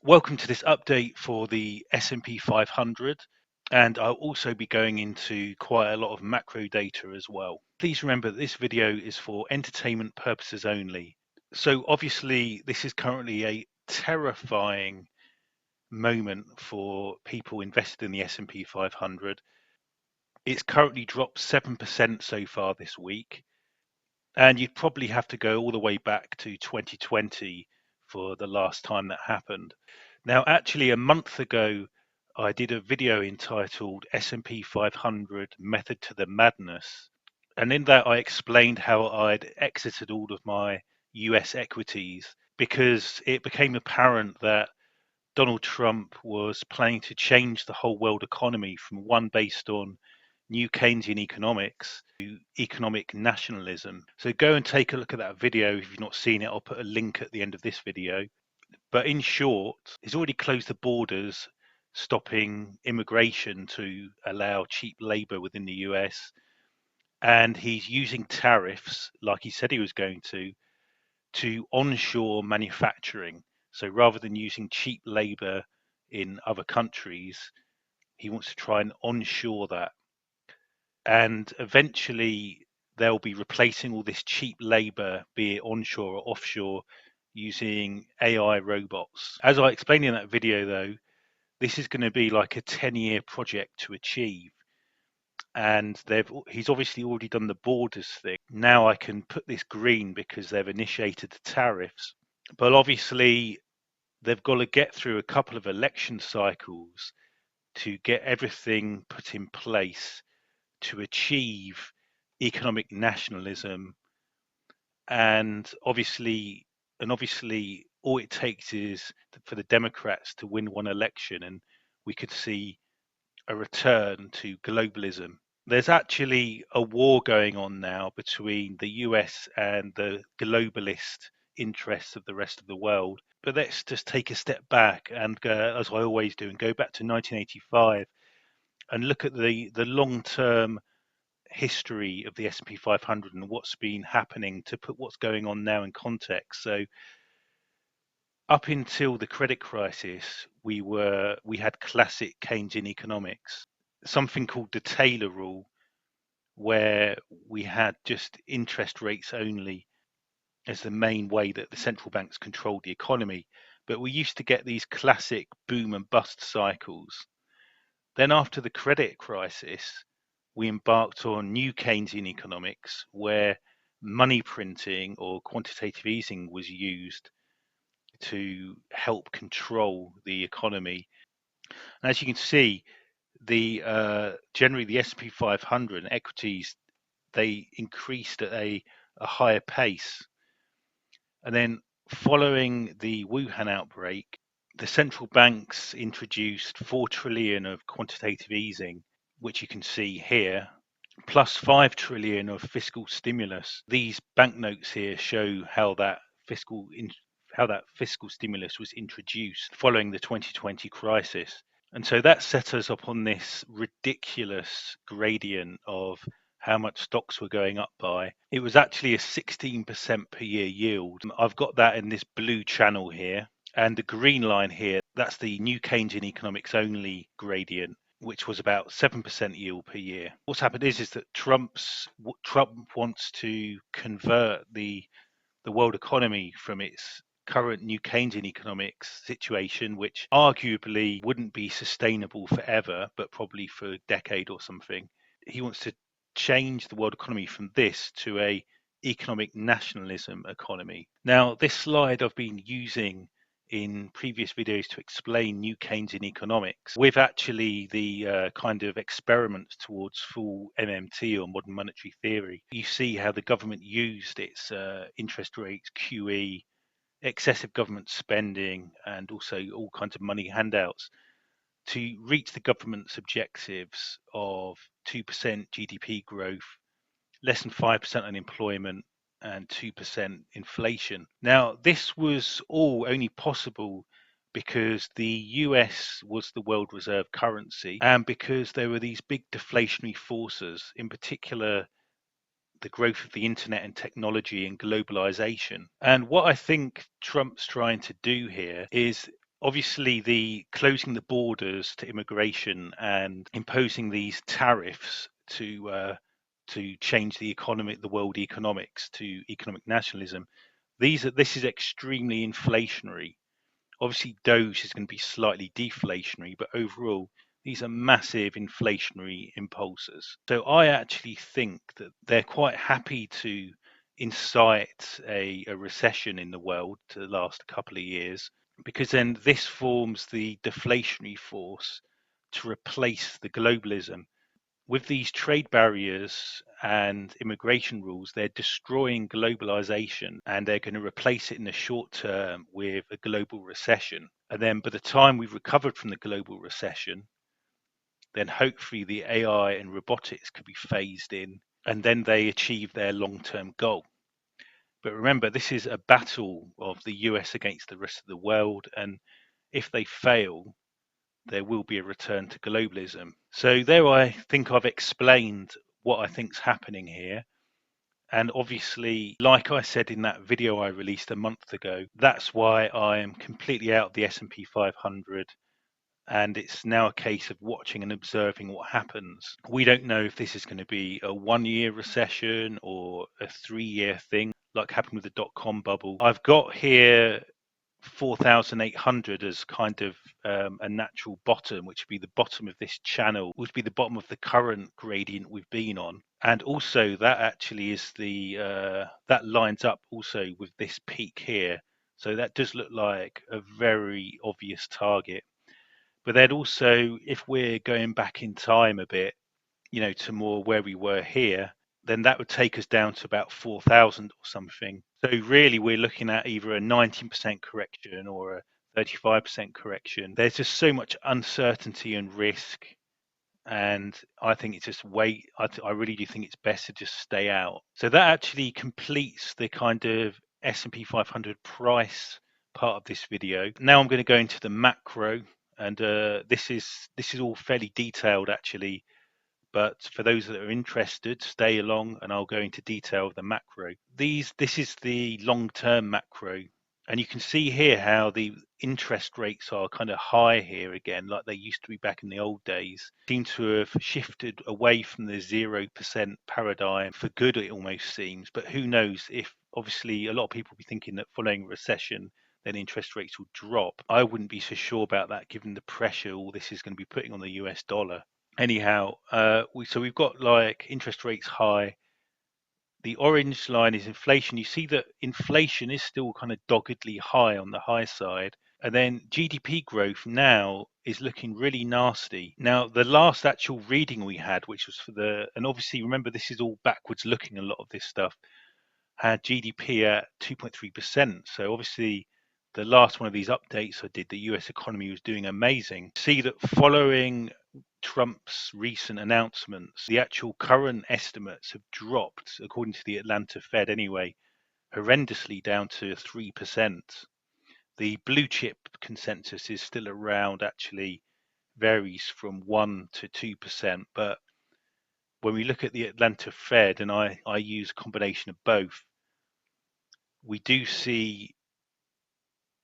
Welcome to this update for the S&P 500, and I'll also be going into quite a lot of macro data as well. Please remember that this video is for entertainment purposes only. So obviously this is currently a terrifying moment for people invested in the S&P 500. It's currently dropped 7% so far this week, and you'd probably have to go all the way back to 2020 for the last time that happened. Now, actually, a month ago, I did a video entitled S&P 500 Method to the Madness. And in that, I explained how I'd exited all of my US equities because it became apparent that Donald Trump was planning to change the whole world economy from one based on new Keynesian economics to economic nationalism. So go and take a look at that video if you've not seen it. I'll put a link at the end of this video. But in short, he's already closed the borders, stopping immigration to allow cheap labor within the US. And he's using tariffs, like he said he was going to onshore manufacturing. So rather than using cheap labor in other countries, he wants to try and onshore that. And eventually, they'll be replacing all this cheap labor, be it onshore or offshore, using AI robots. As I explained in that video, though, this is going to be like a 10-year project to achieve. And he's obviously already done the borders thing. Now I can put this green because they've initiated the tariffs. But obviously, they've got to get through a couple of election cycles to get everything put in place to achieve economic nationalism. And obviously all it takes is for the Democrats to win one election and we could see a return to globalism. There's actually a war going on now between the US and the globalist interests of the rest of the world. But let's just take a step back and as I always do, and go back to 1985 and look at the long-term history of the S&P 500 and what's been happening to put what's going on now in context. So up until the credit crisis, we had classic Keynesian economics, something called the Taylor rule, where we had just interest rates only as the main way that the central banks controlled the economy. But we used to get these classic boom and bust cycles. Then after the credit crisis, we embarked on new Keynesian economics where money printing or quantitative easing was used to help control the economy. And as you can see, generally the S&P 500 and equities, they increased at a higher pace. And then following the Wuhan outbreak, the central banks introduced 4 trillion of quantitative easing, which you can see here, plus 5 trillion of fiscal stimulus. These banknotes here show how that fiscal stimulus was introduced following the 2020 crisis. And so that set us up on this ridiculous gradient of how much stocks were going up by. It was actually a 16% per year yield. I've got that in this blue channel here. And the green line here, that's the new Keynesian economics only gradient, which was about 7% yield per year. What's happened is that Trump wants to convert the world economy from its current new Keynesian economics situation, which arguably wouldn't be sustainable forever, but probably for a decade or something. He wants to change the world economy from this to a economic nationalism economy. Now, this slide I've been using in previous videos to explain new Keynesian economics with actually the kind of experiments towards full MMT or modern monetary theory. You see how the government used its interest rates, QE, excessive government spending, and also all kinds of money handouts to reach the government's objectives of 2% GDP growth, less than 5% unemployment, and 2% inflation. Now, this was all only possible because the US was the world reserve currency and because there were these big deflationary forces, in particular the growth of the internet and technology and globalization. And what I think Trump's trying to do here is Obviously, the closing the borders to immigration and imposing these tariffs to change the economy, the world economics to economic nationalism. This is extremely inflationary. Obviously, Doge is going to be slightly deflationary, but overall, these are massive inflationary impulses. So I actually think that they're quite happy to incite a recession in the world to last a couple of years, because then this forms the deflationary force to replace the globalism. With these trade barriers and immigration rules, they're destroying globalization, and they're going to replace it in the short term with a global recession. And then by the time we've recovered from the global recession, then hopefully the AI and robotics could be phased in, and then they achieve their long-term goal. But remember, this is a battle of the US against the rest of the world, and if they fail, there will be a return to globalism. So there, I think I've explained what I think's happening here. And obviously, like I said in that video I released a month ago, that's why I am completely out of the S&P 500. And it's now a case of watching and observing what happens. We don't know if this is going to be a 1 year recession or a 3 year thing, like happened with the dot-com bubble. I've got here 4,800 as kind of a natural bottom, which would be the bottom of this channel, would be the bottom of the current gradient we've been on. And also that actually is that lines up also with this peak here. So that does look like a very obvious target. But then also, if we're going back in time a bit, to more where we were here, then that would take us down to about 4,000 or something. So really, we're looking at either a 19% correction or a 35% correction. There's just so much uncertainty and risk, and I think it's just wait. I really do think it's best to just stay out. So that actually completes the kind of S&P 500 price part of this video. Now I'm going to go into the macro, and this is all fairly detailed actually. But for those that are interested, stay along and I'll go into detail of the macro. This is the long-term macro. And you can see here how the interest rates are kind of high here again, like they used to be back in the old days. Seem to have shifted away from the 0% paradigm for good, it almost seems. But who knows, if obviously a lot of people will be thinking that following recession, then interest rates will drop. I wouldn't be so sure about that given the pressure all this is going to be putting on the US dollar. Anyhow, we've got like interest rates high. The orange line is inflation. You see that inflation is still kind of doggedly high on the high side. And then GDP growth now is looking really nasty. Now, the last actual reading we had, which was and obviously remember, this is all backwards looking, a lot of this stuff, had GDP at 2.3%. So obviously, the last one of these updates I did, the US economy was doing amazing. See that following Trump's recent announcements, the actual current estimates have dropped, according to the Atlanta Fed anyway, horrendously down to 3%. The blue chip consensus is still around, actually varies from 1 to 2%. But when we look at the Atlanta Fed, and I use a combination of both, we do see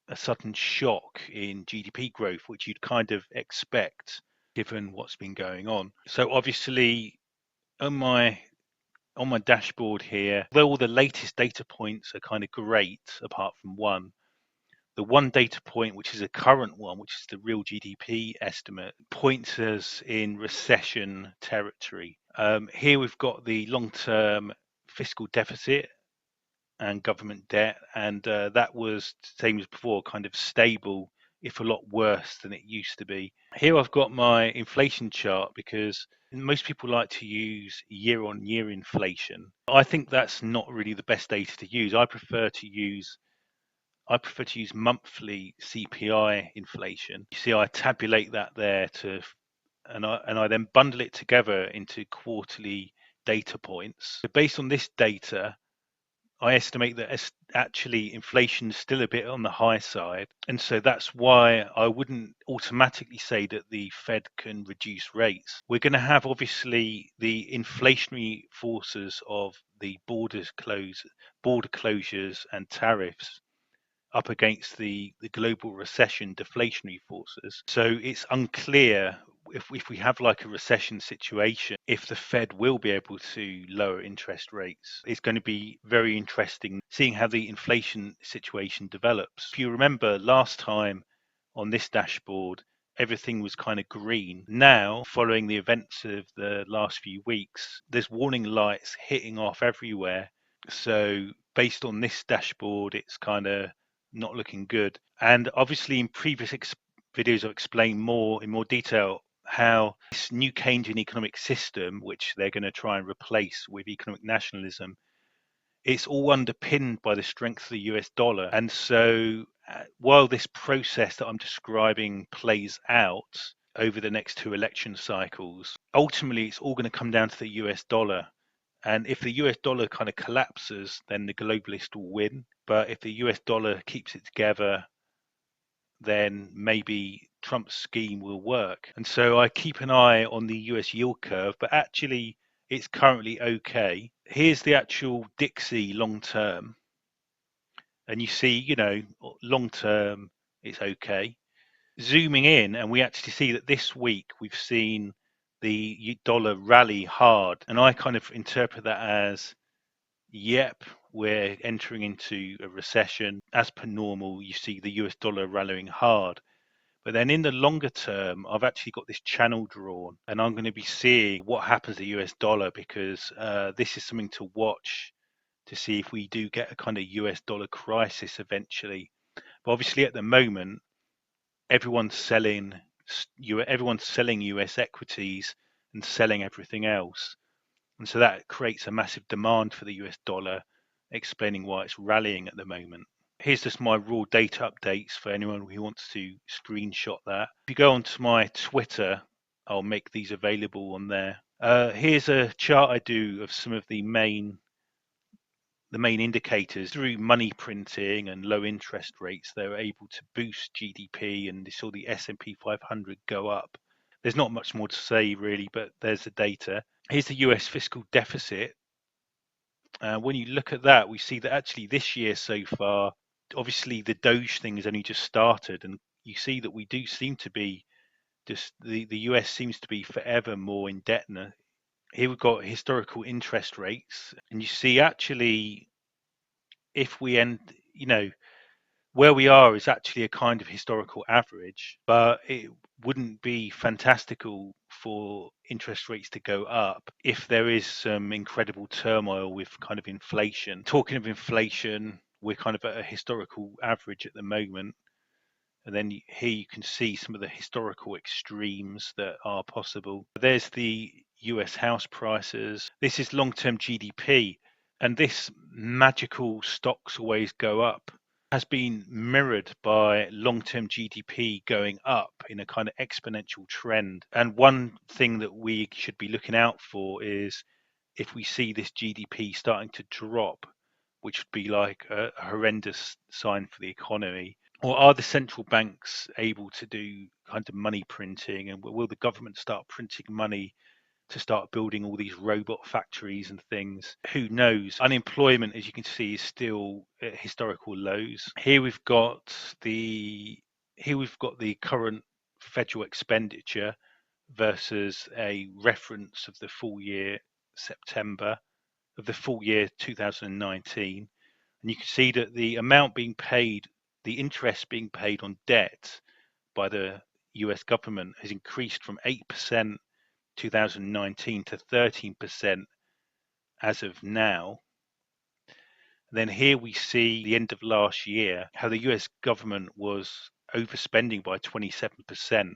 a sudden shock in GDP growth, which you'd kind of expect given what's been going on. So obviously on my dashboard here, though all the latest data points are kind of great, apart from one, the one data point, which is a current one, which is the real GDP estimate, points us in recession territory. Here we've got the long-term fiscal deficit and government debt, and that was, same as before, kind of stable, if a lot worse than it used to be. Here I've got my inflation chart, because most people like to use year-on-year inflation. I think that's not really the best data to use. I prefer to use monthly CPI inflation. You see, I tabulate that there and I then bundle it together into quarterly data points. So based on this data, I estimate that actually inflation is still a bit on the high side. And so that's why I wouldn't automatically say that the Fed can reduce rates. We're going to have obviously the inflationary forces of the border closures and tariffs. up against the global recession deflationary forces. So it's unclear if we have like a recession situation, if the Fed will be able to lower interest rates. It's going to be very interesting seeing how the inflation situation develops. If you remember last time on this dashboard, everything was kind of green. Now, following the events of the last few weeks, there's warning lights hitting off everywhere. So based on this dashboard, it's kind of not looking good. And obviously, in previous videos, I've explained more in more detail how this new Keynesian economic system, which they're going to try and replace with economic nationalism, it's all underpinned by the strength of the US dollar. And so while this process that I'm describing plays out over the next two election cycles, ultimately it's all going to come down to the US dollar. And if the US dollar kind of collapses, then the globalist will win. But if the US dollar keeps it together, then maybe Trump's scheme will work. And so I keep an eye on the US yield curve, but actually it's currently okay. Here's the actual Dixie long term. And you see, long term it's okay. Zooming in, and we actually see that this week we've seen the dollar rally hard. And I kind of interpret that as, yep, we're entering into a recession. As per normal, you see the US dollar rallying hard. But then in the longer term, I've actually got this channel drawn, and I'm going to be seeing what happens to the US dollar, because this is something to watch to see if we do get a kind of US dollar crisis eventually. But obviously, at the moment, everyone's selling US equities and selling everything else, and so that creates a massive demand for the US dollar, explaining why it's rallying at the moment. Here's just my raw data updates for anyone who wants to screenshot that. If you go onto my Twitter, I'll make these available on there. Here's a chart I do of some of the main indicators. Through money printing and low interest rates, they were able to boost GDP, and they saw the S&P 500 go up. There's not much more to say really, but there's the data. Here's the US fiscal deficit. When you look at that, we see that actually this year so far, obviously the Doge thing has only just started, and you see that we do seem to be just the US seems to be forever more in debt. Here we've got historical interest rates, and you see actually if we end, where we are is actually a kind of historical average, but it wouldn't be fantastical for interest rates to go up if there is some incredible turmoil with kind of inflation. Talking of inflation, we're kind of at a historical average at the moment. And then here you can see some of the historical extremes that are possible. There's the US house prices. This is long-term GDP. And this magical stocks always go up has been mirrored by long-term GDP going up in a kind of exponential trend. And one thing that we should be looking out for is if we see this GDP starting to drop, which would be like a horrendous sign for the economy. Or are the central banks able to do kind of money printing, and will the government start printing money to start building all these robot factories and things? Who knows? Unemployment, as you can see, is still at historical lows. Here we've got the current federal expenditure versus a reference of the full year September of the full year 2019, and you can see that the amount being paid, the interest being paid on debt by the US government has increased from 8% 2019 to 13% as of now. Then here we see the end of last year, how the US government was overspending by 27%.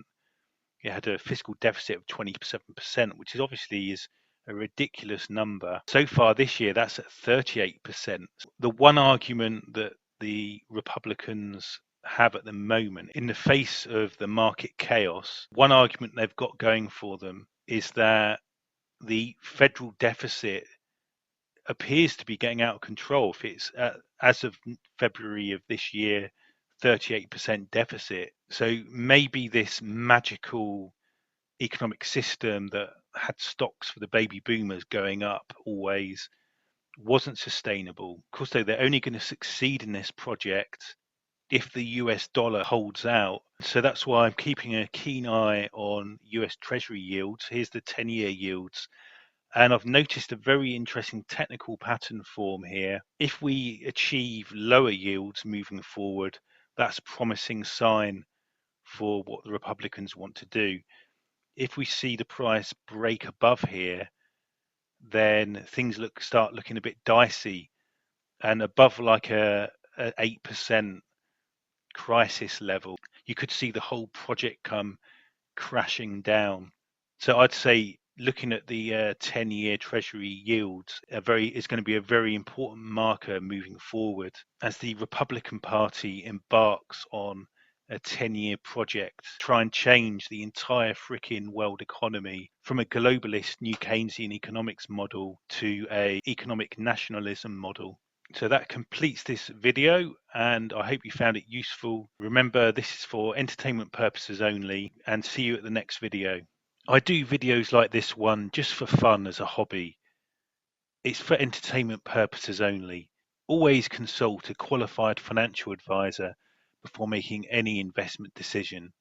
It had a fiscal deficit of 27%, which is obviously a ridiculous number. So far this year, that's at 38%. The one argument that the Republicans have at the moment, in the face of the market chaos, one argument they've got going for them is that the federal deficit appears to be getting out of control. If it's as of February of this year, 38% deficit. So maybe this magical economic system that had stocks for the baby boomers going up always wasn't sustainable. Of course, they're only going to succeed in this project if the US dollar holds out. So that's why I'm keeping a keen eye on US Treasury yields. Here's the 10-year yields. And I've noticed a very interesting technical pattern form here. If we achieve lower yields moving forward, that's a promising sign for what the Republicans want to do. If we see the price break above here, then things start looking a bit dicey, and above like a 8% crisis level, you could see the whole project come crashing down. So I'd say looking at the 10-year Treasury yields is going to be a very important marker moving forward as the Republican Party embarks on a 10-year project to try and change the entire freaking world economy from a globalist new Keynesian economics model to a economic nationalism model. So that completes this video, and I hope you found it useful. Remember, this is for entertainment purposes only, and see you at the next video. I do videos like this one just for fun as a hobby. It's for entertainment purposes only. Always consult a qualified financial advisor before making any investment decision.